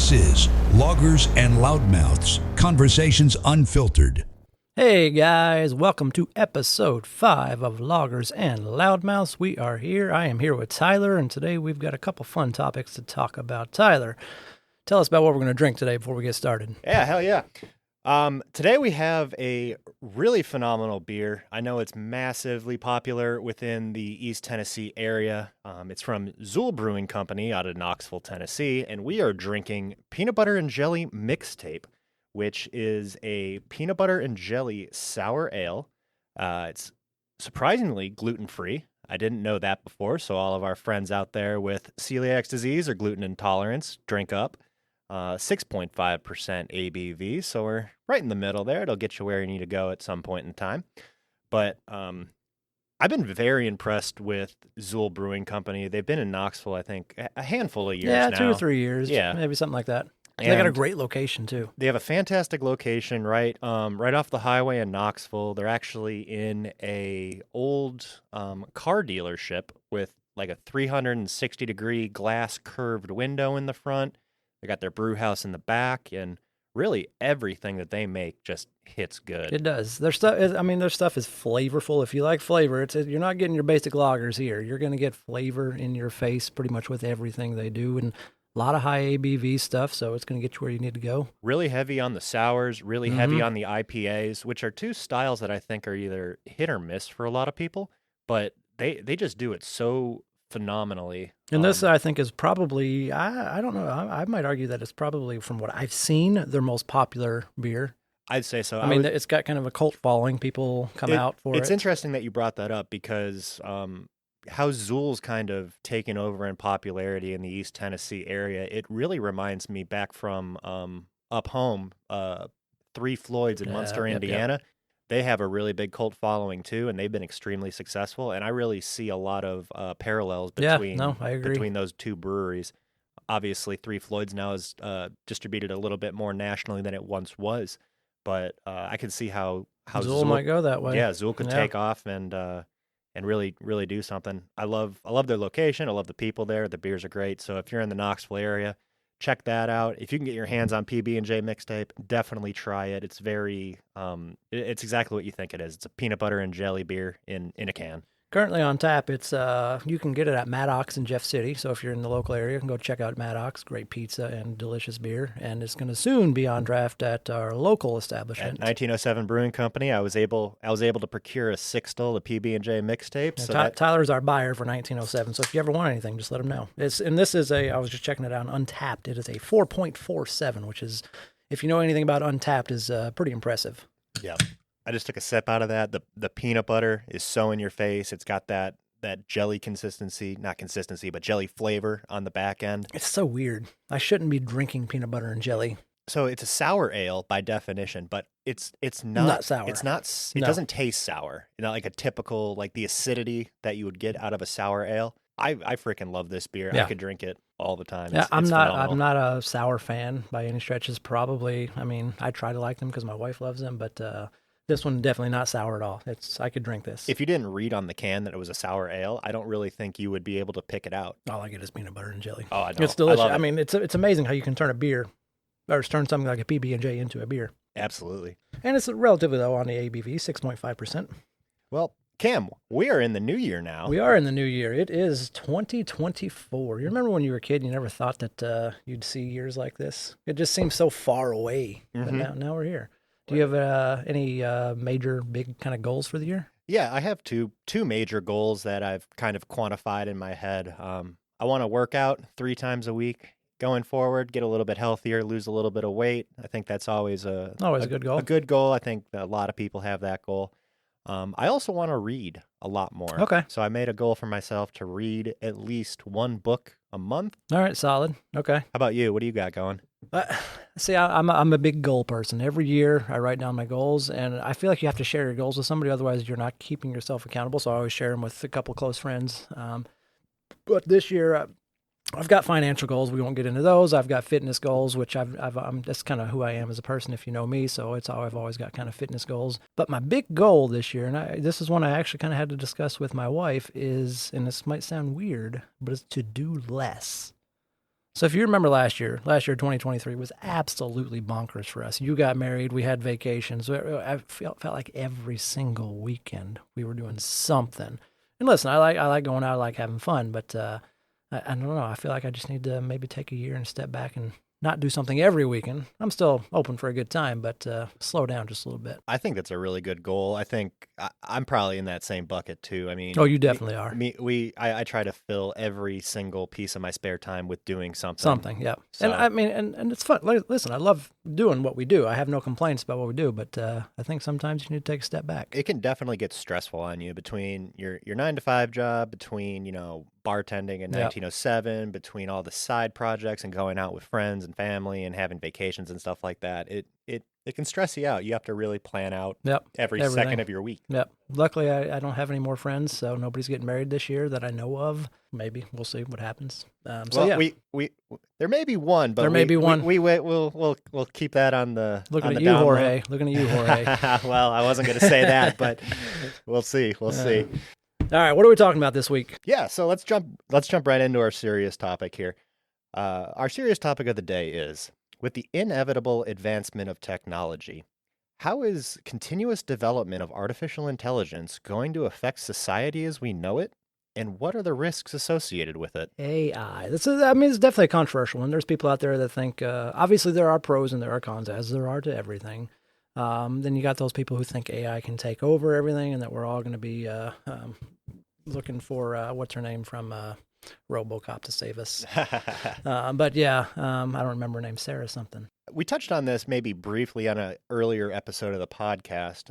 This is Loggers and Loudmouths, Conversations Unfiltered. Hey guys, welcome to episode 5 of Loggers and Loudmouths. We are here. I am here with Tyler, and today we've got a couple fun topics to talk about. Tyler, tell us about what we're going to drink today before we get started. Yeah, hell yeah. Today we have a really phenomenal beer. I know it's massively popular within the East Tennessee area. It's from Zool Brewing Company out of Knoxville, Tennessee, and we are drinking Peanut Butter and Jelly Mixtape, which is a peanut butter and jelly sour ale. It's surprisingly gluten-free. I didn't know that before, so all of our friends out there with celiac disease or gluten intolerance, drink up. 6.5% ABV, so we're right in the middle there. It'll get you where you need to go at some point in time. But I've been very impressed with Zool Brewing Company. They've been in Knoxville, I think, a handful of years now. Yeah, 2 or 3 years. Yeah. Maybe something like that. And they got a great location, too. They have a fantastic location right off the highway in Knoxville. They're actually in a old car dealership with like a 360-degree glass curved window in the front. They got their brew house in the back, and really everything that they make just hits good. It does. Their stuff is flavorful. If you like flavor, you're not getting your basic lagers here. You're going to get flavor in your face pretty much with everything they do, and a lot of high ABV stuff, so it's going to get you where you need to go. Really heavy on the sours, really heavy on the IPAs, which are two styles that I think are either hit or miss for a lot of people, but they just do it so phenomenally. And this, I think, is probably, I don't know, I might argue that it's probably, from what I've seen, their most popular beer. I'd say so. I mean, it's got kind of a cult following. People come out for it. It's interesting that you brought that up because how Zool's kind of taken over in popularity in the East Tennessee area, it really reminds me back from up home, Three Floyds in Munster, Indiana. Yep. They have a really big cult following too, and they've been extremely successful. And I really see a lot of parallels between those two breweries. Obviously, Three Floyds now is distributed a little bit more nationally than it once was, but I can see how Zool might go that way. Yeah, Zool could take off and really do something. I love their location. I love the people there. The beers are great. So if you're in the Knoxville area, check that out. If you can get your hands on PB&J Mixtape, definitely try it. It's very, it's exactly what you think it is. It's a peanut butter and jelly beer in a can. Currently on tap, it's you can get it at Maddox in Jeff City. So if you're in the local area, you can go check out Maddox. Great pizza and delicious beer. And it's going to soon be on draft at our local establishment. At 1907 Brewing Company, I was able to procure a sixtel, the PB&J Mixtape. Yeah, Tyler's our buyer for 1907. So if you ever want anything, just let him know. I was just checking it out on Untappd. It is a 4.47, which is, if you know anything about Untappd, is pretty impressive. Yeah. I just took a sip out of that. The peanut butter is so in your face. It's got that jelly but jelly flavor on the back end. It's so weird. I shouldn't be drinking peanut butter and jelly. So it's a sour ale by definition, but it's not sour. It's not. It doesn't taste sour. Not like a typical, like the acidity that you would get out of a sour ale. I freaking love this beer. Yeah. I could drink it all the time. I'm not a sour fan by any stretches. Probably. I mean, I try to like them because my wife loves them, but this one definitely not sour at all. I could drink this. If you didn't read on the can that it was a sour ale, I don't really think you would be able to pick it out. All I get is peanut butter and jelly. Oh, I know. It's delicious. I mean, it's amazing how you can turn a beer, or turn something like a PB&J into a beer. Absolutely. And it's relatively low on the ABV, 6.5%. Well, Cam, we are in the new year now. We are in the new year. It is 2024. You remember when you were a kid and you never thought that you'd see years like this? It just seems so far away. But now we're here. Do you have any major, big kind of goals for the year? Yeah, I have two major goals that I've kind of quantified in my head. I want to work out 3 times a week going forward, get a little bit healthier, lose a little bit of weight. I think that's always a good goal. A good goal. I think that a lot of people have that goal. I also want to read a lot more. Okay. So I made a goal for myself to read at least 1 book a month. All right, solid. Okay. How about you? What do you got going? See, I'm a big goal person. Every year I write down my goals, and I feel like you have to share your goals with somebody, otherwise you're not keeping yourself accountable. So I always share them with a couple close friends. But this year I've got financial goals. We won't get into those. I've got fitness goals, which that's kind of who I am as a person, if you know me. So I've always got kind of fitness goals. But my big goal this year, and this is one I actually kind of had to discuss with my wife, is, and this might sound weird, but it's to do less. So if you remember last year, 2023 was absolutely bonkers for us. You got married, we had vacations. I felt like every single weekend we were doing something. And listen, I like going out, I like having fun, but I don't know. I feel like I just need to maybe take a year and step back and not do something every weekend. I'm still open for a good time, but slow down just a little bit. I think that's a really good goal. I think I'm probably in that same bucket too. I mean, Oh, you definitely are. I try to fill every single piece of my spare time with doing something. Something, yeah. So- And I mean, and it's fun. Listen, I love doing what we do. I have no complaints about what we do, but I think sometimes you need to take a step back. It can definitely get stressful on you between your 9 to 5 job, between, bartending in Yep. 1907, between all the side projects and going out with friends and family and having vacations and stuff like that. It can stress you out. You have to really plan out Yep. every Everything. second of your week. Yep. Luckily, I don't have any more friends, so nobody's getting married this year that I know of. Maybe we'll see what happens. So Well, yeah, we there may be one, but There may be one. We'll keep that on the looking on at the you, down low. Jorge. Looking at you, Jorge. Well, I wasn't going to say that, but we'll see. We'll see. All right, what are we talking about this week? Yeah, so let's jump right into our serious topic here. Our serious topic of the day is, with the inevitable advancement of technology, how is continuous development of artificial intelligence going to affect society as we know it? And what are the risks associated with it? AI. It's definitely a controversial one. There's people out there that think, obviously there are pros and there are cons, as there are to everything. Then you got those people who think AI can take over everything and that we're all going to be looking for, what's her name from RoboCop to save us. But yeah, I don't remember her name, Sarah something. We touched on this maybe briefly on an earlier episode of the podcast.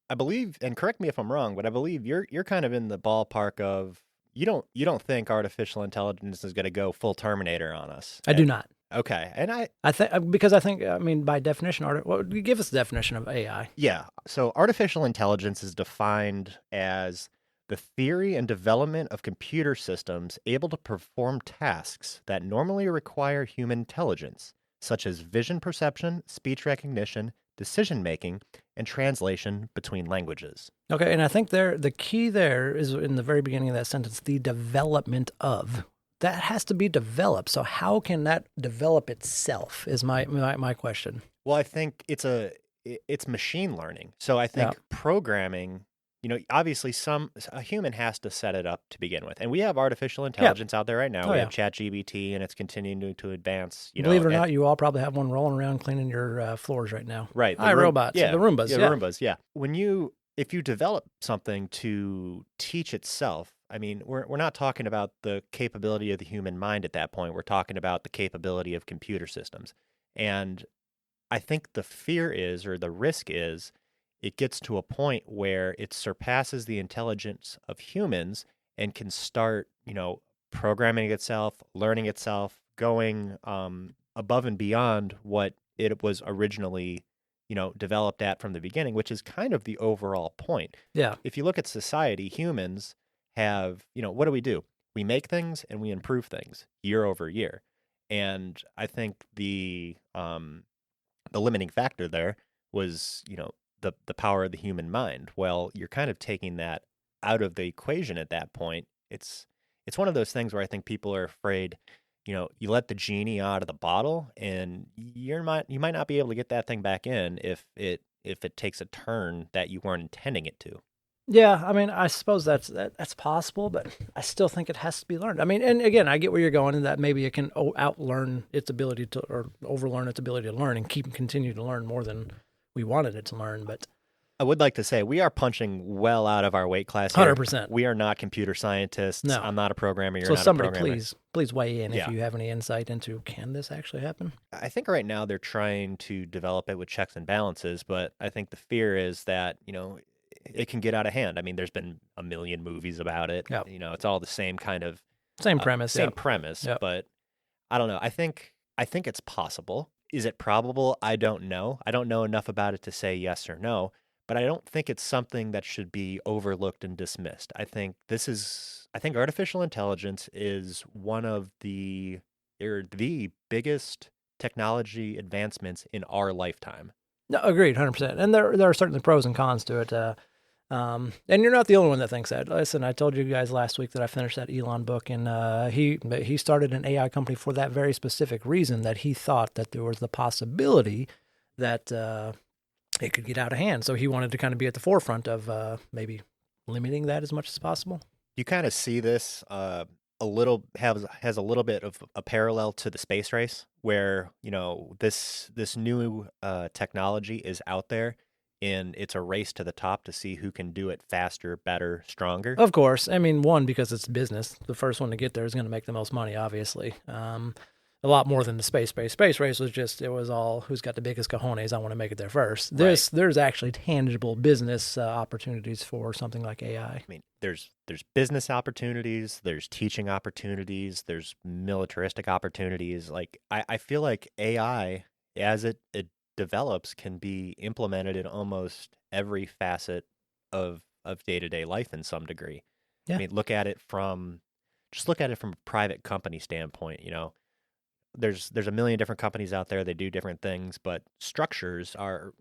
I believe, and correct me if I'm wrong, but I believe you're kind of in the ballpark of you don't think artificial intelligence is going to go full Terminator on us. I do not. Okay, and I think by definition, give us the definition of AI. yeah. So artificial intelligence is defined as the theory and development of computer systems able to perform tasks that normally require human intelligence, such as vision perception, speech recognition, decision making, and translation between languages. Okay, and I think the key there is in the very beginning of that sentence, the development of. That has to be developed. So how can that develop itself is my question. Well, I think it's machine learning. So I think programming, obviously a human has to set it up to begin with. And we have artificial intelligence out there right now. We have ChatGPT, and it's continuing to advance. Believe it or not, you all probably have one rolling around cleaning your floors right now. Right. Hi, robots. Yeah. The Roombas. Yeah, the Roombas, yeah. If you develop something to teach itself, I mean, we're not talking about the capability of the human mind at that point. We're talking about the capability of computer systems. And I think the fear is, or the risk is, it gets to a point where it surpasses the intelligence of humans and can start, programming itself, learning itself, going above and beyond what it was originally, developed at from the beginning, which is kind of the overall point. Yeah. If you look at society, humans have, what do? We make things and we improve things year over year. And I think the limiting factor there was, the power of the human mind. Well, you're kind of taking that out of the equation at that point. It's one of those things where I think people are afraid, you let the genie out of the bottle and you might not be able to get that thing back in if it takes a turn that you weren't intending it to. Yeah, I mean, I suppose that's possible, but I still think it has to be learned. I mean, and again, I get where you're going, in that maybe it can outlearn its ability to, or overlearn its ability to learn, and continue to learn more than we wanted it to learn. But I would like to say we are punching well out of our weight class here. 100%. We are not computer scientists. No. I'm not a programmer. You're so not somebody a programmer. please weigh in Yeah. if you have any insight into, can this actually happen? I think right now they're trying to develop it with checks and balances, but I think the fear is that, it can get out of hand. I mean, there's been a million movies about it. Yep. It's all the same kind of Same premise. same Yep. premise, Yep. but I don't know. I think it's possible. Is it probable? I don't know. I don't know enough about it to say yes or no, but I don't think it's something that should be overlooked and dismissed. I think artificial intelligence is one of the biggest technology advancements in our lifetime. No, agreed, 100%. And there are certainly pros and cons to it. And you're not the only one that thinks that. Listen, I told you guys last week that I finished that Elon book, and he started an AI company for that very specific reason, that he thought that there was the possibility that it could get out of hand. So he wanted to kind of be at the forefront of maybe limiting that as much as possible. You kind of see this a little has a little bit of a parallel to the space race, where this new technology is out there, and it's a race to the top to see who can do it faster, better, stronger. Of course. I mean, one, because it's business. The first one to get there is going to make the most money, obviously. A lot more than the space race. Space race was just, it was all, who's got the biggest cojones, I want to make it there first. There's actually tangible business opportunities for something like AI. I mean, there's business opportunities, there's teaching opportunities, there's militaristic opportunities. Like, I feel like AI, as it develops, can be implemented in almost every facet of day-to-day life in some degree. Yeah. I mean, look at it from a private company standpoint. There's a million different companies out there. They do different things, but structures are,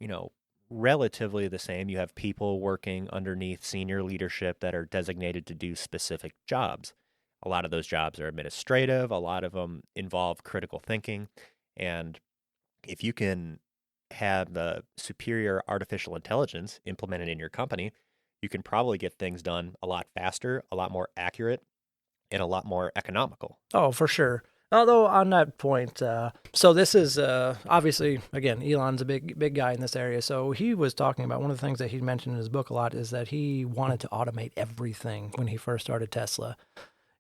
relatively the same. You have people working underneath senior leadership that are designated to do specific jobs. A lot of those jobs are administrative. A lot of them involve critical thinking. And if you can have the superior artificial intelligence implemented in your company, you can probably get things done a lot faster, a lot more accurate, and a lot more economical. Oh, for sure. Although on that point, so this is obviously, again, Elon's a big guy in this area. So he was talking about, one of the things that he mentioned in his book a lot is that he wanted to automate everything when he first started Tesla.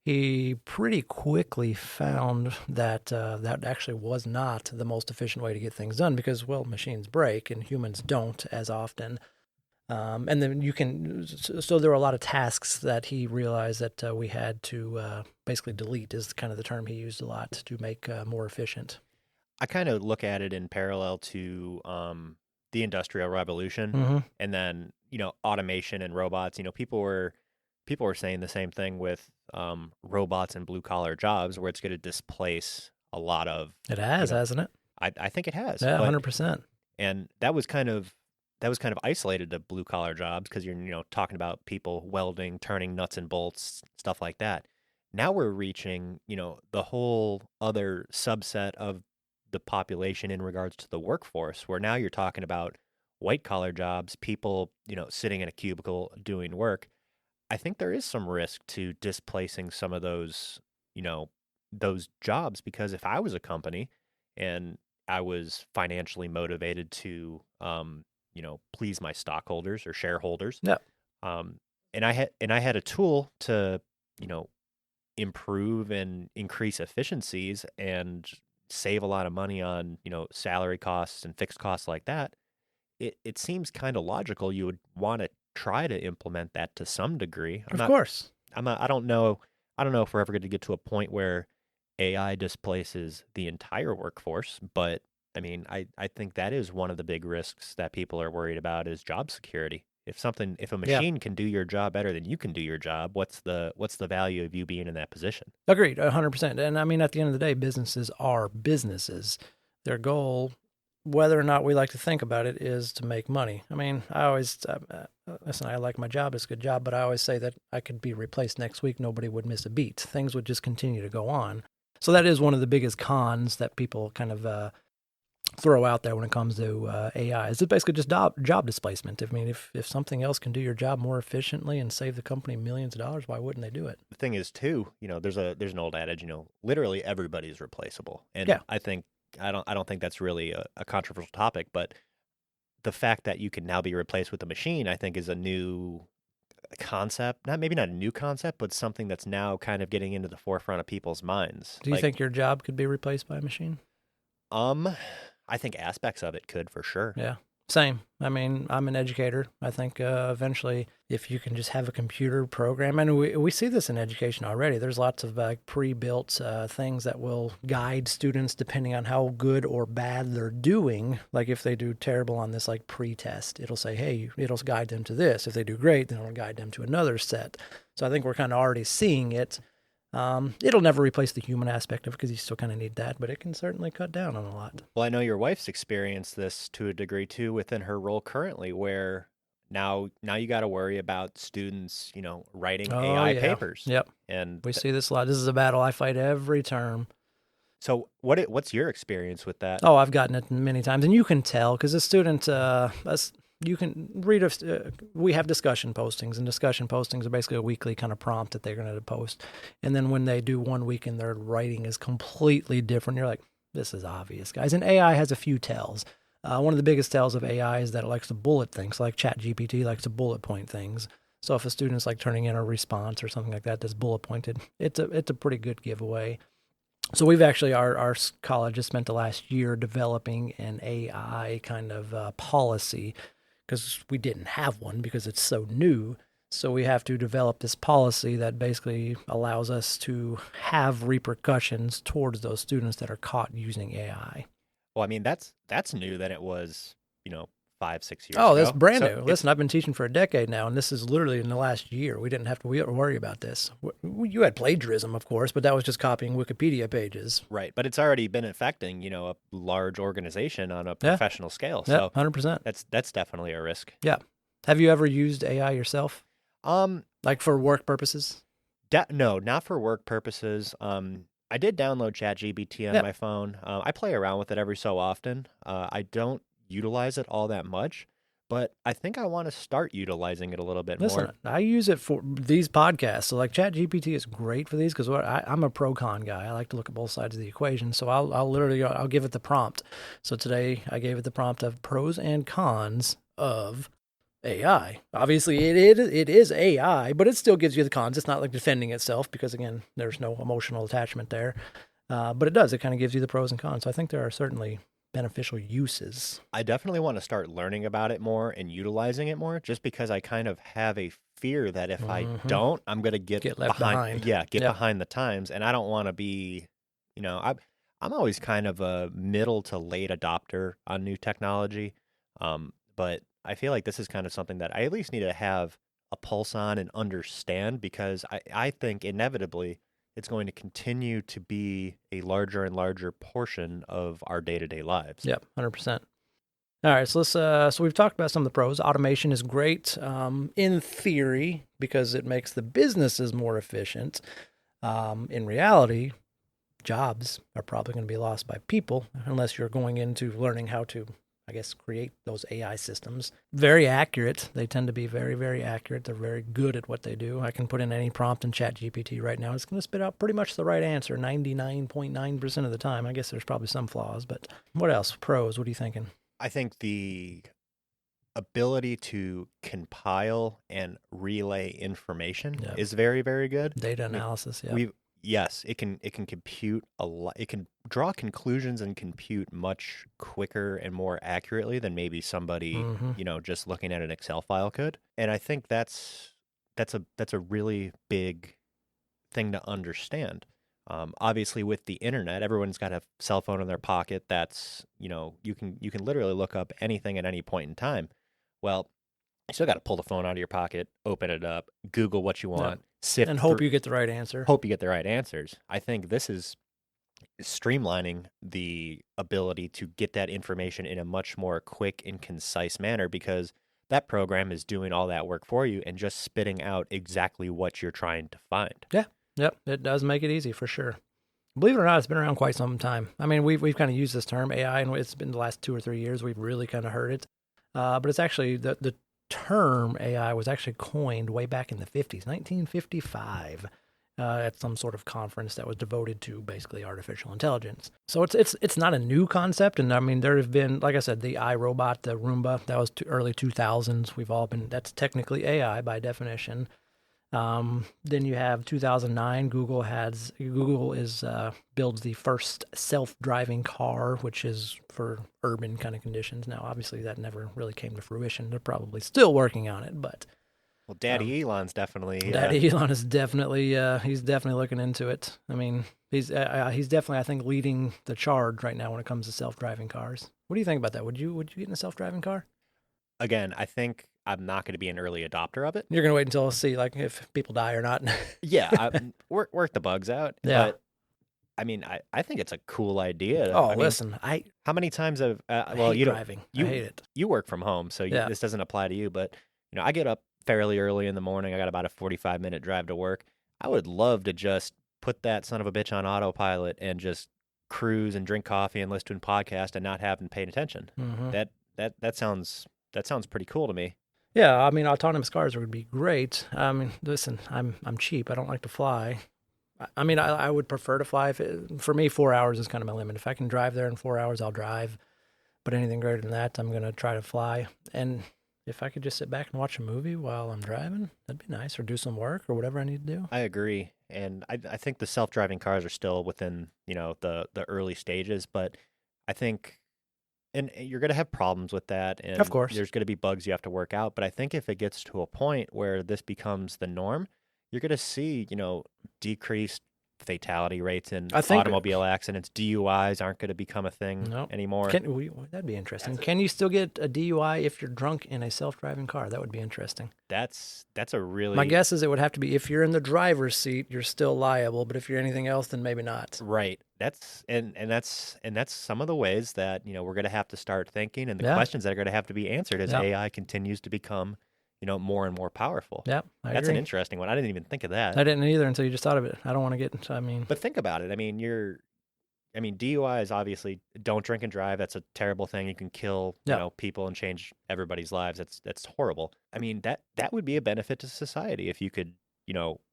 He pretty quickly found that that actually was not the most efficient way to get things done because, well, machines break and humans don't as often. And then so there were a lot of tasks that he realized that we had to basically delete, is kind of the term he used a lot, to make more efficient. I kind of look at it in parallel to the Industrial Revolution, Mm-hmm. and then automation and robots. People were saying the same thing with robots and blue collar jobs, where it's going to displace a lot of. It has, hasn't it? I think it has. Yeah, 100%. And that was kind of isolated to blue collar jobs, because you're talking about people welding, turning nuts and bolts, stuff like that. Now we're reaching the whole other subset of the population in regards to the workforce, where now you're talking about white collar jobs, people sitting in a cubicle doing work. I think there is some risk to displacing some of those those jobs, because if I was a company and I was financially motivated to please my stockholders or shareholders. Yeah. And I had a tool to, improve and increase efficiencies and save a lot of money on, salary costs and fixed costs like that. It seems kind of logical you would want to try to implement that to some degree. Of course. I don't know if we're ever going to get to a point where AI displaces the entire workforce, but I mean, I think that is one of the big risks that people are worried about, is job security. If a machine can do your job better than you can do your job, what's the value of you being in that position? Agreed, 100%. And I mean, at the end of the day, businesses are businesses. Their goal, whether or not we like to think about it, is to make money. I mean, I always, listen, I like my job, it's a good job, but I always say that I could be replaced next week, nobody would miss a beat. Things would just continue to go on. So that is one of the biggest cons that people kind of throw out there when it comes to AI. Is it basically just job displacement? I mean, if something else can do your job more efficiently and save the company millions of dollars, why wouldn't they do it? The thing is, too, there's an old adage, literally everybody's replaceable, and Yeah. I don't think that's really a controversial topic, but the fact that you can now be replaced with a machine, I think, is a new concept. Maybe not a new concept, but something that's now kind of getting into the forefront of people's minds. Do you think your job could be replaced by a machine? I think aspects of it could, for sure. Yeah, same. I mean, I'm an educator. I think eventually, if you can just have a computer program, and we see this in education already, there's lots of pre-built things that will guide students depending on how good or bad they're doing. Like if they do terrible on this pre-test, it'll say, hey, it'll guide them to this. If they do great, then it'll guide them to another set. So I think we're kind of already seeing it. It'll never replace the human aspect of it, because you still kind of need that, but it can certainly cut down on a lot. Well, I know your wife's experienced this to a degree too within her role currently, where now you got to worry about students, writing Oh, AI yeah. papers. Yep. And We see this a lot. This is a battle I fight every term. so what's your experience with that? Oh, I've gotten it many times, and you can tell because a student, you can read. We have discussion postings, and discussion postings are basically a weekly kind of prompt that they're going to post. And then when they do one week and their writing is completely different, you're like, this is obvious, guys. And AI has a few tells. One of the biggest tells of AI is that it likes to bullet things, like ChatGPT likes to bullet point things. So if a student's like turning in a response or something like that that's bullet pointed, it's a pretty good giveaway. So we've actually, our college has spent the last year developing an AI kind of policy because we didn't have one because it's so new. So we have to develop this policy that basically allows us to have repercussions towards those students that are caught using AI. Well, I mean, that's new that it was, 5-6 years Oh, ago. that's brand So new. it's- Listen, I've been teaching for a decade now, and this is literally in the last year. We didn't have to worry about this. You had plagiarism, of course, but that was just copying Wikipedia pages. Right, but it's already been affecting, a large organization on a professional scale. Yeah, So 100%. that's definitely a risk. Yeah. Have you ever used AI yourself, Um, like for work purposes? no, not for work purposes. I did download ChatGPT on Yep. my phone. I play around with it every so often. I don't utilize it all that much, but I think I want to start utilizing it a little bit Listen, more. I use it for these podcasts. So like ChatGPT is great for these because I'm a pro con guy. I like to look at both sides of the equation. So I'll give it the prompt. So today I gave it the prompt of pros and cons of AI. Obviously it is AI, but it still gives you the cons. It's not like defending itself because again, there's no emotional attachment there. But it does. It kind of gives you the pros and cons. So I think there are certainly beneficial uses. I definitely want to start learning about it more and utilizing it more, just because I kind of have a fear that if I don't, I'm going to get left behind. Yeah, get Yep. behind the times, and I don't want to be, I'm always kind of a middle to late adopter on new technology, but I feel like this is kind of something that I at least need to have a pulse on and understand because I think inevitably it's going to continue to be a larger and larger portion of our day-to-day lives. Yep, 100%. All right, so let's. So we've talked about some of the pros. Automation is great in theory because it makes the businesses more efficient. In reality, jobs are probably going to be lost by people unless you're going into learning how to, I guess, create those AI systems. Very accurate. They tend to be very, very accurate. They're very good at what they do. I can put in any prompt in ChatGPT right now. It's going to spit out pretty much the right answer 99.9% of the time. I guess there's probably some flaws, but what else? Pros, what are you thinking? I think the ability to compile and relay information Yep. is very, very good. Data analysis, yeah. Yes, it can compute a lot. It can draw conclusions and compute much quicker and more accurately than maybe somebody, Mhm. just looking at an Excel file could. And I think that's a really big thing to understand. Obviously, with the internet, everyone's got a cell phone in their pocket. That's you can literally look up anything at any point in time. Well, you still got to pull the phone out of your pocket, open it up, Google what you want, sift And hope through- you get the right answer. hope you get the right answers. I think this is streamlining the ability to get that information in a much more quick and concise manner because that program is doing all that work for you and just spitting out exactly what you're trying to find. Yep, it does make it easy for sure. Believe it or not, it's been around quite some time. I mean, we've kind of used this term AI, and it's been the last 2 or 3 years we've really kind of heard it. But it's actually the term AI was actually coined way back in the 50s, 1955, at some sort of conference that was devoted to basically artificial intelligence. So it's not a new concept, and I mean there have been, like I said, the iRobot, the Roomba, that was early 2000s. That's technically AI by definition. Then you have 2009. Google builds the first self-driving car, which is for urban kind of conditions. Now, obviously, that never really came to fruition. They're probably still working on it, but Well, Daddy Elon's definitely Daddy Elon is definitely he's definitely looking into it. I mean, he's definitely, I think, leading the charge right now when it comes to self-driving cars. What do you think about that? Would you get in a self-driving car? Again, I think I'm not going to be an early adopter of it. You're gonna wait until see like if people die or not. Yeah, work the bugs out. Yeah. But I mean, I think it's a cool idea. Oh, I mean, listen, how many times have I well, hate you don't driving. you I hate it. you work from home, so Yeah. this doesn't apply to you. But I get up fairly early in the morning. I got about a 45-minute drive to work. I would love to just put that son of a bitch on autopilot and just cruise and drink coffee and listen to a podcast and not having paid attention. Hmm. That sounds pretty cool to me. Yeah, I mean, autonomous cars would be great. I mean, listen, I'm cheap. I don't like to fly. I mean, I would prefer to fly. For me, 4 hours is kind of my limit. If I can drive there in 4 hours, I'll drive. But anything greater than that, I'm going to try to fly. And if I could just sit back and watch a movie while I'm driving, that'd be nice. Or do some work or whatever I need to do. I agree, and I think the self-driving cars are still within the early stages, but I think, and you're going to have problems with that, and Of course. there's going to be bugs you have to work out. But I think if it gets to a point where this becomes the norm, you're going to see decreased fatality rates in I think- automobile accidents. DUIs aren't going to become a thing Nope. anymore. That'd be interesting. Can you still get a DUI if you're drunk in a self-driving car? That would be interesting. That's a really My guess is it would have to be if you're in the driver's seat, you're still liable, but if you're anything else, then maybe not. Right. That's some of the ways that we're going to have to start thinking, and the Yeah. questions that are going to have to be answered as Yeah. AI continues to become more and more powerful. Yep, I That's an agree. interesting one. I didn't even think of that. I didn't either until you just thought of it. I don't want to get. I mean, But think about it. I mean, DUI is obviously don't drink and drive. That's a terrible thing. You can kill Yeah. people and change everybody's lives. That's horrible. I mean, that would be a benefit to society if you could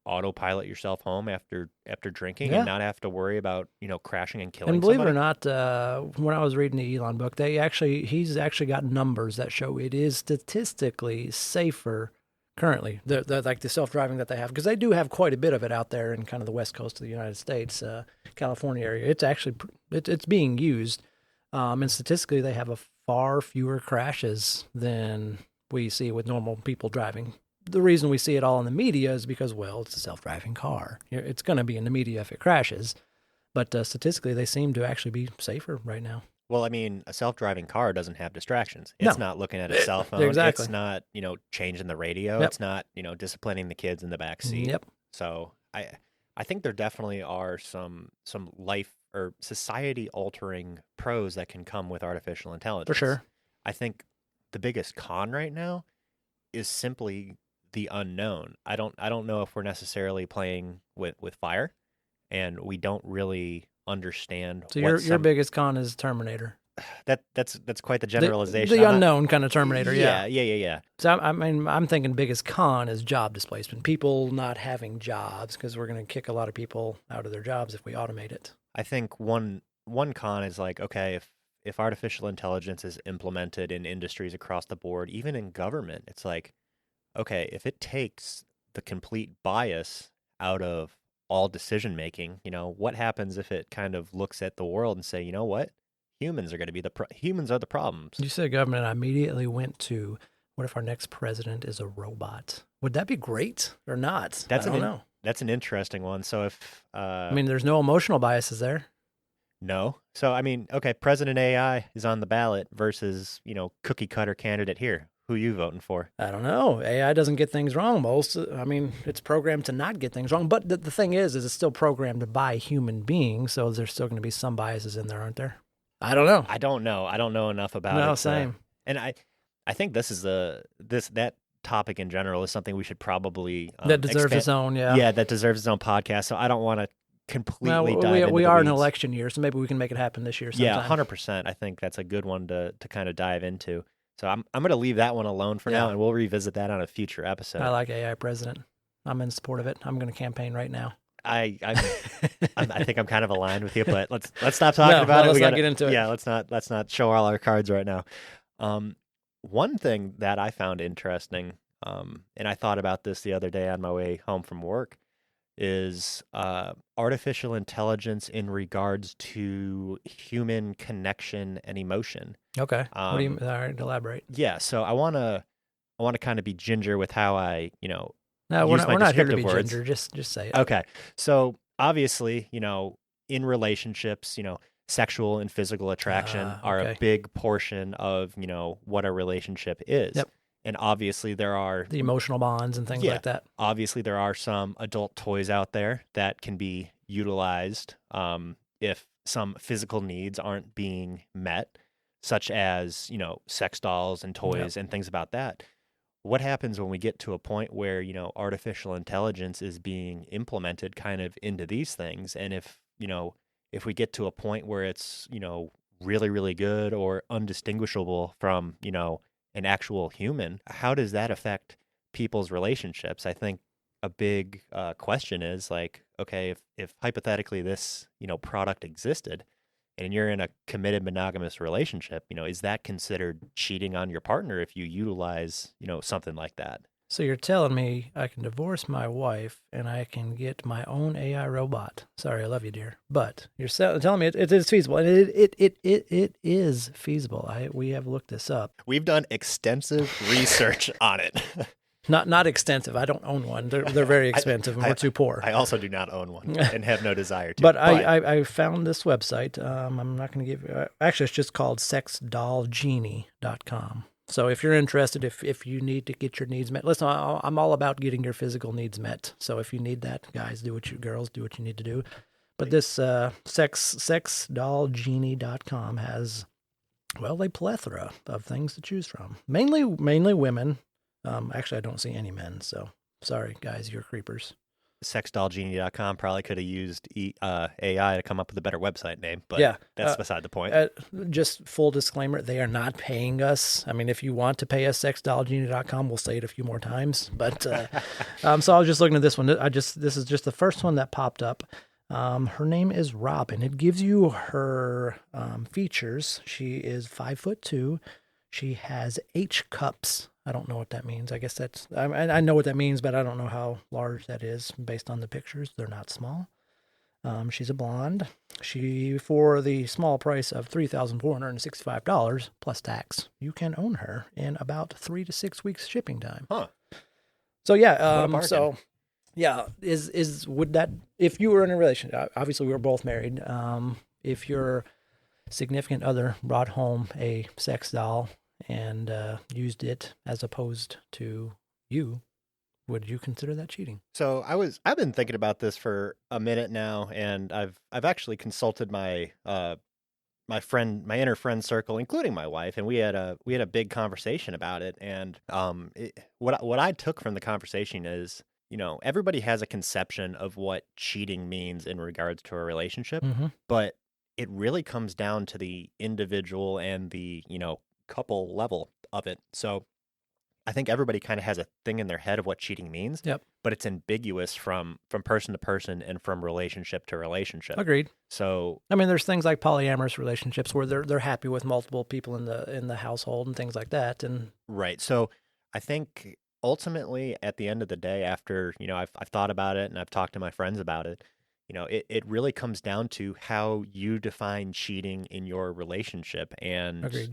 autopilot yourself home after drinking Yeah. and not have to worry about crashing and killing and believe somebody. it or not, when I was reading the Elon book, he's actually got numbers that show it is statistically safer currently. Like the self-driving that they have, because they do have quite a bit of it out there in kind of the west coast of the United States, California area. It's actually it's being used, and statistically they have a far fewer crashes than we see with normal people driving. The reason we see it all in the media is because, well, it's a self-driving car. It's going to be in the media if it crashes. But statistically, they seem to actually be safer right now. Well, I mean, a self-driving car doesn't have distractions. It's No. not looking at a cell phone. Exactly. It's not, changing the radio. Yep. It's not, disciplining the kids in the back seat. Yep. So I think there definitely are some life or society altering pros that can come with artificial intelligence. For sure. I think the biggest con right now is simply the unknown. I don't know if we're necessarily playing with fire, and we don't really understand. So what your biggest con is Terminator. that's quite the generalization. The I'm not- unknown kind of Terminator, yeah. Yeah. So I'm thinking biggest con is job displacement. People not having jobs because we're going to kick a lot of people out of their jobs if we automate it. I think one con is like, okay, if artificial intelligence is implemented in industries across the board, even in government, it's like, okay, if it takes the complete bias out of all decision making, what happens if it kind of looks at the world and say, you know what, humans are going to be humans are the problems. You said government, I immediately went to, what if our next president is a robot? Would that be great or not? I don't know. That's an interesting one. So if I mean, there's no emotional biases there. no, so I mean, okay, President AI is on the ballot versus cookie cutter candidate here. Who you voting for? I don't know. AI doesn't get things wrong. It's programmed to not get things wrong. But the thing is it's still programmed by human beings. So there's still going to be some biases in there, aren't there? I don't know. I don't know. I don't know enough about it. No, same. And I think this is that topic in general is something we should probably That deserves its own, yeah. Yeah, that deserves its own podcast. So I don't want to completely dive into we the are in weeds. election year, so maybe we can make it happen this year sometime. Yeah, 100%. I think that's a good one to kind of dive into. So I'm going to leave that one alone for now, Yeah. and we'll revisit that on a future episode. I like AI president. I'm in support of it. I'm going to campaign right now. I think I'm kind of aligned with you, but let's stop talking No, about it. let's We not gotta- get into it. Yeah, let's not show all our cards right now. One thing that I found interesting, and I thought about this the other day on my way home from work, is artificial intelligence in regards to human connection and emotion. Okay. What do you? Um, All right, elaborate. Yeah, so I want to kind of be ginger with how I, No, we're use not, my we're not here to be descriptive words. ginger. Just say it. Okay. So obviously, in relationships, sexual and physical attraction are a okay. big portion of, what a relationship is. Yep. And obviously there are The emotional bonds and things Yeah. like that. obviously there are some adult toys out there that can be utilized if some physical needs aren't being met, such as, sex dolls and toys and things about that. what happens when we get to a point where, artificial intelligence is being implemented kind of into these things? And if we get to a point where it's, really, really good or undistinguishable from, an actual human, how does that affect people's relationships? I think a big question is like, okay, if hypothetically this, product existed and you're in a committed monogamous relationship, is that considered cheating on your partner if you utilize, something like that? So you're telling me I can divorce my wife and I can get my own AI robot? Sorry, I love you, dear, but you're telling me it is feasible, and it is feasible. We have looked this up. We've done extensive research on it. Not extensive. I don't own one. They're very expensive, and we're too poor. I also do not own one and have no desire to. But I found this website. I'm not going to give you. Actually, it's just called sexdollgenie.com. So if you're interested, if you need to get your needs met, listen, I'm all about getting your physical needs met. So if you need that, guys, girls, do what you need to do. But this sexdollgenie.com has, well, a plethora of things to choose from. Mainly women. Actually, I don't see any men. So sorry, guys, you're creepers. Sexdollgenie.com probably could have used AI to come up with a better website name, but that's beside the point. Just full disclaimer, they are not paying us. I mean, if you want to pay us, sexdollgenie.com, we'll say it a few more times. But so I was just looking at this one. This is just the first one that popped up. Her name is Robin. It gives you her features. She is 5'2". She has H cups. I don't know what that means. I guess I know what that means, but I don't know how large that is based on the pictures. They're not small. She's a blonde. For the small price of $3,465 plus tax, you can own her in about 3 to 6 weeks shipping time. Huh. So yeah, would that, if you were in a relationship, obviously we were both married. If your significant other brought home a sex doll and used it as opposed to you, would you consider that cheating? So I've been thinking about this for a minute now, and I've actually consulted my inner friend circle, including my wife, and we had a big conversation about it. And what I took from the conversation is, everybody has a conception of what cheating means in regards to a relationship, but it really comes down to the individual and the couple level of it. So I think everybody kind of has a thing in their head of what cheating means. Yep. But it's ambiguous from person to person and from relationship to relationship. Agreed. So I mean, there's things like polyamorous relationships where they're happy with multiple people in the household and things like that. And right. So I think ultimately, at the end of the day, after I've thought about it and I've talked to my friends about it, it really comes down to how you define cheating in your relationship. And Agreed.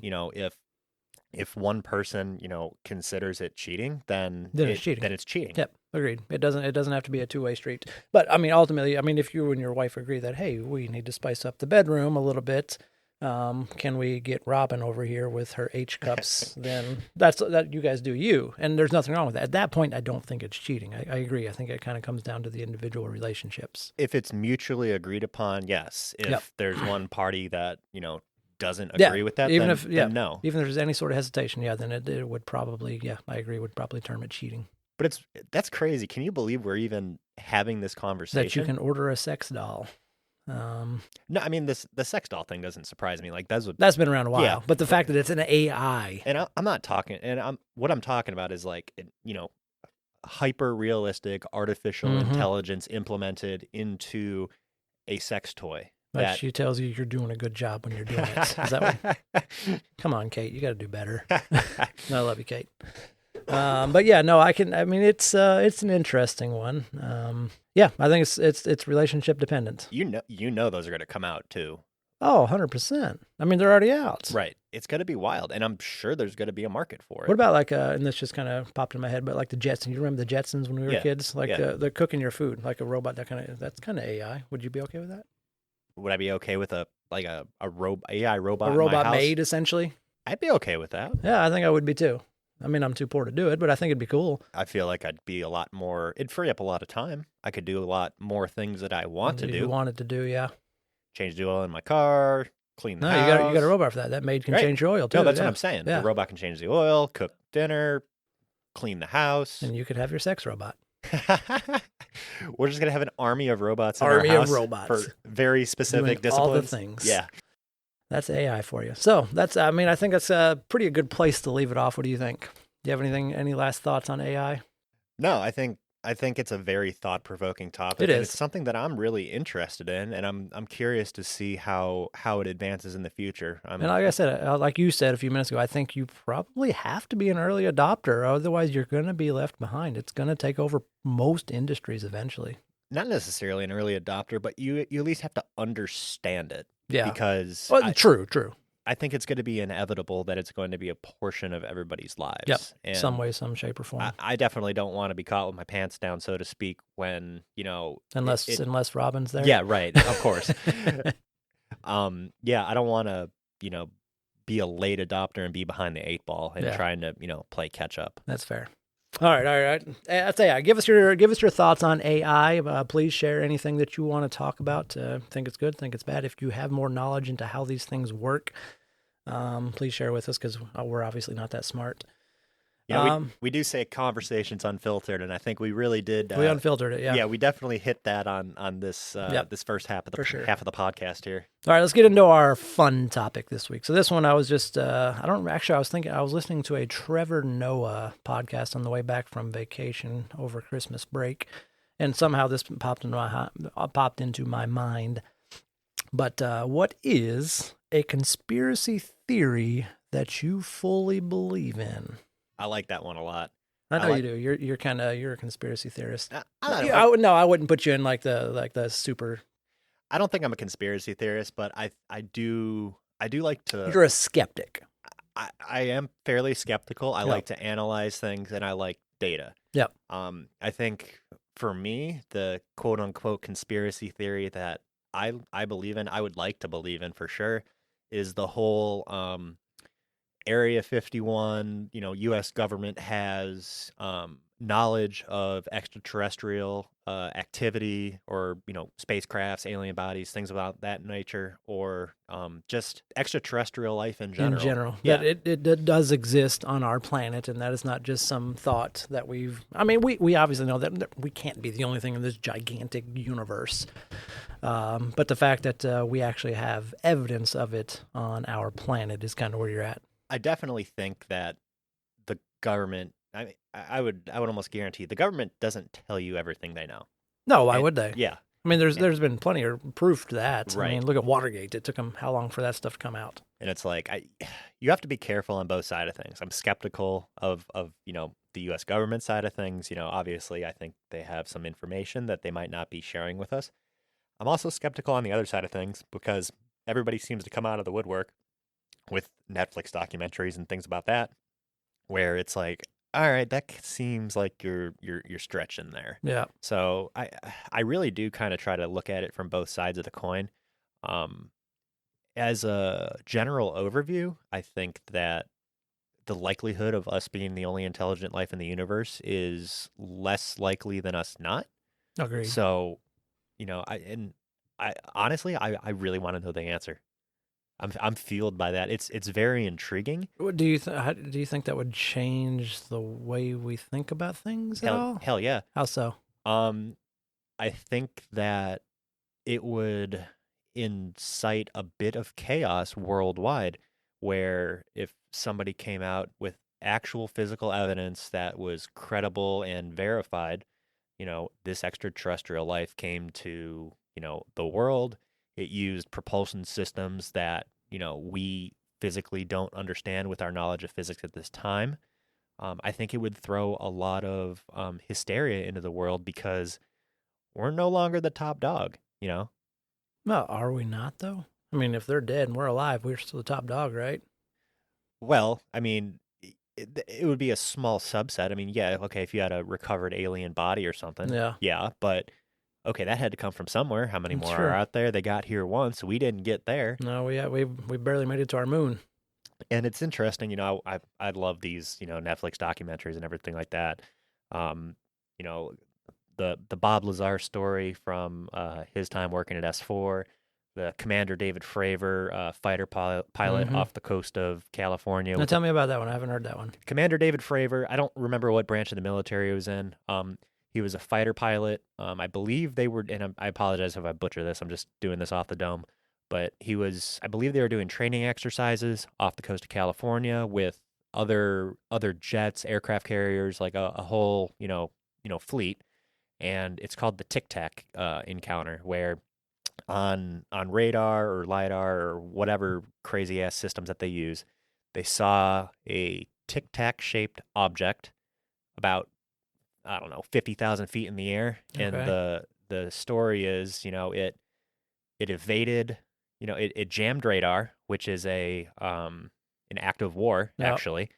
If one person, considers it cheating, then it's cheating. Then it's cheating. Yep, agreed. It doesn't have to be a two-way street. But I mean, ultimately, if you and your wife agree that, hey, we need to spice up the bedroom a little bit, can we get Robin over here with her H cups? Then that you guys do you, and there's nothing wrong with that. At that point, I don't think it's cheating. I agree. I think it kind of comes down to the individual relationships. If it's mutually agreed upon, yes. If there's one party that doesn't agree with that, then no. Even if there's any sort of hesitation, then it would probably, I agree, would probably term it cheating. But that's crazy. Can you believe we're even having this conversation? That you can order a sex doll. No, I mean, the sex doll thing doesn't surprise me. Like that's been around a while. But the fact that it's an AI, and I'm not talking, and what I'm talking about is like hyper realistic artificial intelligence implemented into a sex toy. Like she tells you you're doing a good job when you're doing it. Is that what? Come on, Kate, you got to do better. No, I love you, Kate. But yeah, no, I mean, it's an interesting one. I think it's relationship dependent. Those are going to come out too. Oh, 100%. I mean, they're already out. Right. It's going to be wild, and I'm sure there's going to be a market for it. What about like and this just kind of popped in my head, but like the Jetsons. You remember the Jetsons when we were kids? Like they're cooking your food like a robot. That's kind of AI. Would you be okay with that? Would I be okay with a AI robot? A robot maid, essentially. I'd be okay with that. Yeah, I think I would be too. I mean, I'm too poor to do it, but I think it'd be cool. I feel like I'd be a lot more. It'd free up a lot of time. I could do a lot more things that I want to do. You wanted to do, yeah. Change the oil in my car, clean the house. You got a robot for that. That maid can change your oil too. No, that's what I'm saying. Yeah. The robot can change the oil, cook dinner, clean the house. And you could have your sex robot. We're just gonna have an army of robots in Army our of house robots. for very specific Doing all disciplines. the things. Yeah. That's AI for you. So I mean, I think that's a pretty good place to leave it off. What do you think? Do you have any last thoughts on AI? No, I think it's a very thought-provoking topic. It and is. It's something that I'm really interested in, and I'm curious to see how it advances in the future. And like I said, like you said a few minutes ago, I think you probably have to be an early adopter. Otherwise, you're going to be left behind. It's going to take over most industries eventually. Not necessarily an early adopter, but you at least have to understand it. Yeah. Because Well, true. I think it's going to be inevitable that it's going to be a portion of everybody's lives. Yep. And Some way, some shape or form. I definitely don't want to be caught with my pants down, so to speak, when, Unless Robin's there. Yeah, right. Of course. Yeah, I don't want to, be a late adopter and be behind the 8 ball and Yeah. trying to, play catch up. That's fair. All right. I'll tell you, give us your thoughts on AI. Please share anything that you want to talk about. Think it's good, think it's bad. If you have more knowledge into how these things work, please share with us because we're obviously not that smart. Yeah, we do say conversations unfiltered, and I think we really did. We unfiltered it, yeah. Yeah, we definitely hit that on this Yep. this first half of the For sure. half of the podcast here. All right, let's get into our fun topic this week. So this one, I was just, I was listening to a Trevor Noah podcast on the way back from vacation over Christmas break, and somehow this popped into my mind. But what is a conspiracy theory that you fully believe in? I like that one a lot. I know like- you do. You're a conspiracy theorist. I wouldn't put you in like the super. I don't think I'm a conspiracy theorist, but I do like to. You're a skeptic. I am fairly skeptical. I Yep. like to analyze things, and I like data. Yep. I think for me, the quote unquote conspiracy theory that I believe in, I would like to believe in for sure, is the whole Area 51. U.S. government has knowledge of extraterrestrial activity, or spacecrafts, alien bodies, things about that nature, or just extraterrestrial life in general. In general, Yeah. that it does exist on our planet, and that is not just some thought that we've. I mean, we obviously know that we can't be the only thing in this gigantic universe, but the fact that we actually have evidence of it on our planet is kind of where you're at. I definitely think that the government. I would almost guarantee the government doesn't tell you everything they know. No, why And- would they? Yeah, I mean, there's been plenty of proof to that. I Right. mean, look at Watergate. It took them how long for that stuff to come out? and it's like you have to be careful on both sides of things. I'm skeptical of the U.S. government side of things. Obviously, I think they have some information that they might not be sharing with us. I'm also skeptical on the other side of things because everybody seems to come out of the woodwork with Netflix documentaries and things about that, where it's like, all right, that seems like you're stretching there. Yeah. So I really do kind of try to look at it from both sides of the coin. As a general overview, I think that the likelihood of us being the only intelligent life in the universe is less likely than us not. Agreed. So, I honestly I really want to know the answer. I'm fueled by that. It's very intriguing. What do you do you think that would change the way we think about things at all? Hell yeah. How so? I think that it would incite a bit of chaos worldwide, where if somebody came out with actual physical evidence that was credible and verified, this extraterrestrial life came to, the world. It used propulsion systems that, we physically don't understand with our knowledge of physics at this time. I think it would throw a lot of hysteria into the world because we're no longer the top dog, Well, are we not though? I mean, if they're dead and we're alive, we're still the top dog, right? Well, I mean, it would be a small subset. I mean, yeah, okay, if you had a recovered alien body or something, Yeah. but okay, that had to come from somewhere. How many more True. are out there? They got here once. We didn't get there. No, we barely made it to our moon. And it's interesting, I love these, Netflix documentaries and everything like that. The Bob Lazar story from his time working at S4, the Commander David Fravor, fighter pilot off the coast of California. Now tell me about that one. I haven't heard that one. Commander David Fravor, I don't remember what branch of the military he was in. He was a fighter pilot. I believe they were, and I apologize if I butcher this. I'm just doing this off the dome. But I believe they were doing training exercises off the coast of California with other jets, aircraft carriers, like a whole, fleet. And it's called the Tic Tac encounter, where on radar or LiDAR or whatever crazy ass systems that they use, they saw a Tic Tac shaped object about, I don't know, 50,000 feet in the air. Okay. And the story is, it evaded, it jammed radar, which is an act of war, Yep. actually.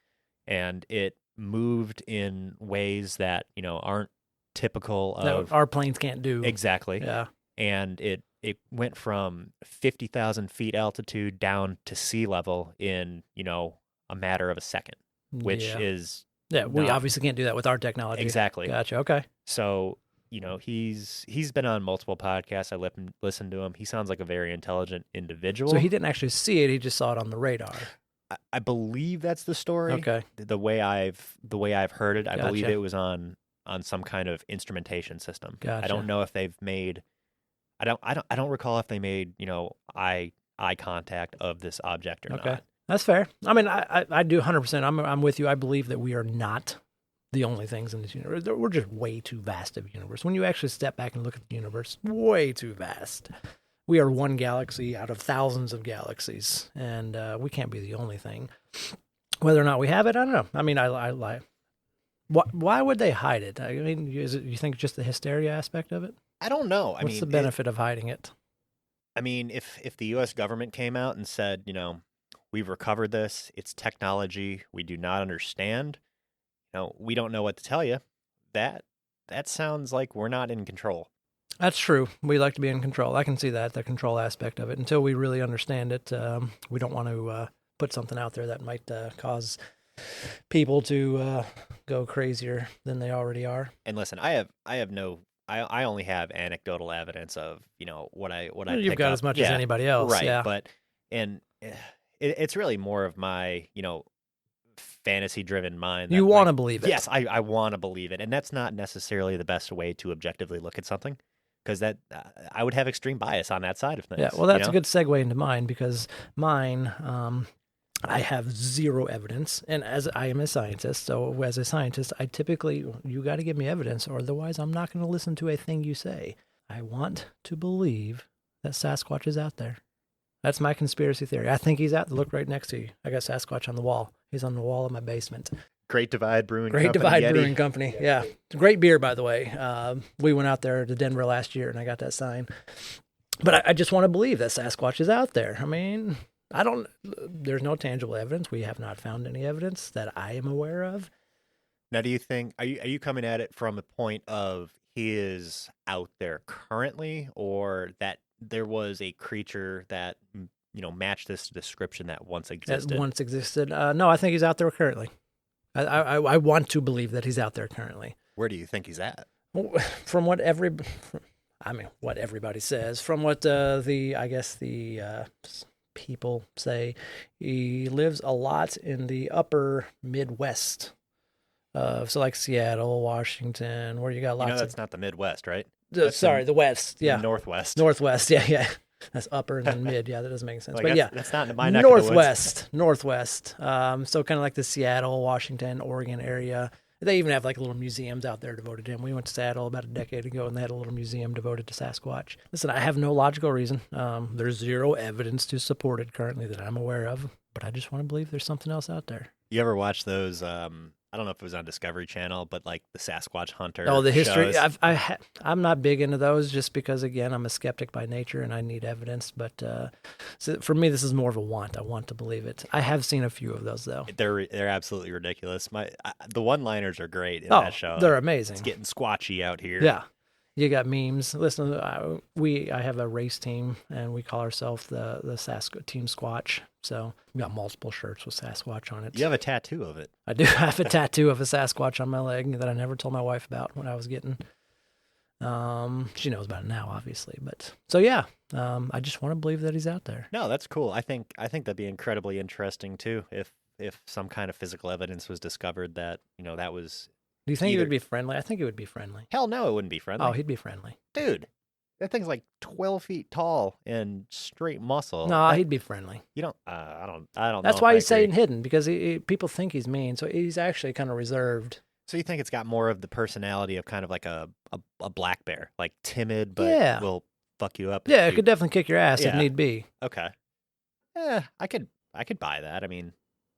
And it moved in ways that, aren't typical That of our planes can't do. exactly. Yeah. And it went from 50,000 feet altitude down to sea level in, a matter of a second, which yeah. is Yeah, we not- obviously can't do that with our technology. exactly. Gotcha. Okay. So, he's been on multiple podcasts. I listened to him. He sounds like a very intelligent individual. So he didn't actually see it; he just saw it on the radar. I believe that's the story. Okay. The way I've heard it, I believe Gotcha. it was on some kind of instrumentation system. I Gotcha. don't know if they've made. I don't recall if they made eye contact of this object or Okay. not. That's fair. I mean, I do 100%. I'm with you. I believe that we are not the only things in this universe. We're just way too vast of a universe. When you actually step back and look at the universe, way too vast. We are one galaxy out of thousands of galaxies, and we can't be the only thing. Whether or not we have it, I don't know. I mean, I why would they hide it? I mean, you think just the hysteria aspect of it? I don't know. What's the benefit of hiding it? If the U.S. government came out and said, we've recovered this, it's technology we do not understand, we don't know what to tell you, that sounds like we're not in control. That's true. We like to be in control. I can see that, the control aspect of it. Until we really understand it, we don't want to put something out there that might cause people to go crazier than they already are. And listen, I only have anecdotal evidence of, what I You've pick got up. as much as anybody else. Right. Yeah. But, it's really more of my, fantasy driven mind. You want to believe it. Yes, I want to believe it. And that's not necessarily the best way to objectively look at something, because that I would have extreme bias on that side of things. Yeah. Well, that's a good segue into mine, because mine, I have zero evidence. And as I am a scientist, so as a scientist, I typically, you got to give me evidence, or otherwise I'm not going to listen to a thing you say. I want to believe that Sasquatch is out there. That's my conspiracy theory. I think he's out there. Look right next to you. I got Sasquatch on the wall. He's on the wall of my basement. Great Divide Brewing Great Company. Divide Yeti. Brewing Company. Yeah. Great beer, by the way. We went out there to Denver last year, and I got that sign. But I just want to believe that Sasquatch is out there. I mean, there's no tangible evidence. We have not found any evidence that I am aware of. Now, do you think, are you coming at it from the point of he is out there currently, or that there was a creature that, matched this description that once existed? That once existed. No, I think he's out there currently. I want to believe that he's out there currently. Where do you think he's at? From what what everybody says, from what the people say, he lives a lot in the upper Midwest. So like Seattle, Washington, where you got lots that's not the Midwest, right? the West. Yeah. Northwest. Northwest. Yeah. That's upper and then mid. Yeah, that doesn't make sense. Like, but yeah, that's not in my neck of the woods. Northwest. So kind of like the Seattle, Washington, Oregon area. They even have like little museums out there devoted to him. We went to Seattle about a decade ago, and they had a little museum devoted to Sasquatch. Listen, I have no logical reason. There's zero evidence to support it currently that I'm aware of, but I just want to believe there's something else out there. You ever watch those? I don't know if it was on Discovery Channel, but like the Sasquatch Hunter. Oh, the history. shows. I'm not big into those, just because, again, I'm a skeptic by nature and I need evidence. But so for me, this is more of a want. I want to believe it. I have seen a few of those, though. They're absolutely ridiculous. The one-liners are great in that show. They're amazing. It's getting squatchy out here. Yeah. You got memes. Listen, I have a race team, and we call ourselves the Team Squatch. So we got multiple shirts with Sasquatch on it. You have a tattoo of it. I do have a tattoo of a Sasquatch on my leg that I never told my wife about when I was getting She knows about it now, obviously, but so yeah, I just want to believe that he's out there. No, that's cool. I think that'd be incredibly interesting too if some kind of physical evidence was discovered that, that was Do you think he either- would be friendly? I think he would be friendly. hell no, it wouldn't be friendly. Oh, he'd be friendly. Dude, that thing's like 12 feet tall and straight muscle. No, That- he'd be friendly. you don't I don't know. That's if why I he's agree. staying hidden, because people think he's mean, so he's actually kind of reserved. So you think it's got more of the personality of kind of like a black bear, like timid but Yeah. will fuck you up. Yeah, if it could definitely kick your ass if Yeah. need be. Okay. Yeah, I could buy that. I mean,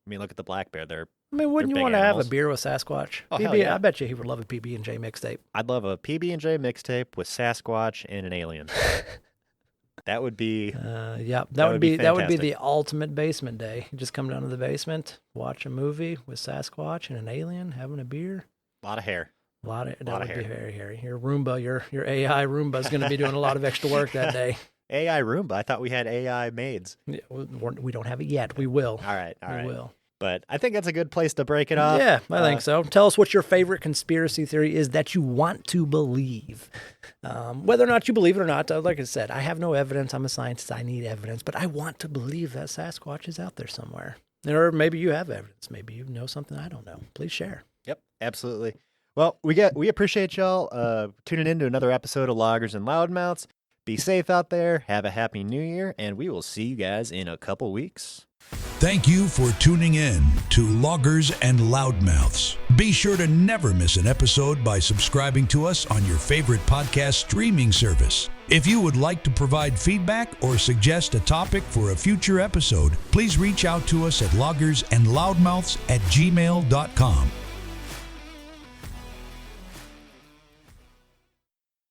look at the black bear. I mean, wouldn't you big want to have a animals. beer with Sasquatch? Oh, hell PB yeah. I bet you he would love a PB&J mixtape. I'd love a PB&J mixtape with Sasquatch and an alien. That would be Yeah, That would be that would be fantastic. the ultimate basement day. You just come down to the basement, watch a movie with Sasquatch and an alien having a beer. a lot of hair. That Lot would of be hair. very hairy. Your Roomba, your AI Roomba is going to be doing a lot of extra work that day. AI Roomba. I thought we had AI maids. Yeah, we don't have it yet. We will. All right. We will. But I think that's a good place to break it off. Yeah, I think so. Tell us what your favorite conspiracy theory is that you want to believe. Whether or not you believe it or not, like I said, I have no evidence. I'm a scientist. I need evidence. But I want to believe that Sasquatch is out there somewhere. Or maybe you have evidence. Maybe you know something I don't know. Please share. Yep, absolutely. Well, we appreciate y'all tuning in to another episode of Loggers and Loudmouths. Be safe out there. Have a happy new year, and we will see you guys in a couple weeks. Thank you for tuning in to Loggers and Loudmouths. Be sure to never miss an episode by subscribing to us on your favorite podcast streaming service. If you would like to provide feedback or suggest a topic for a future episode, please reach out to us at loggersandloudmouths@gmail.com.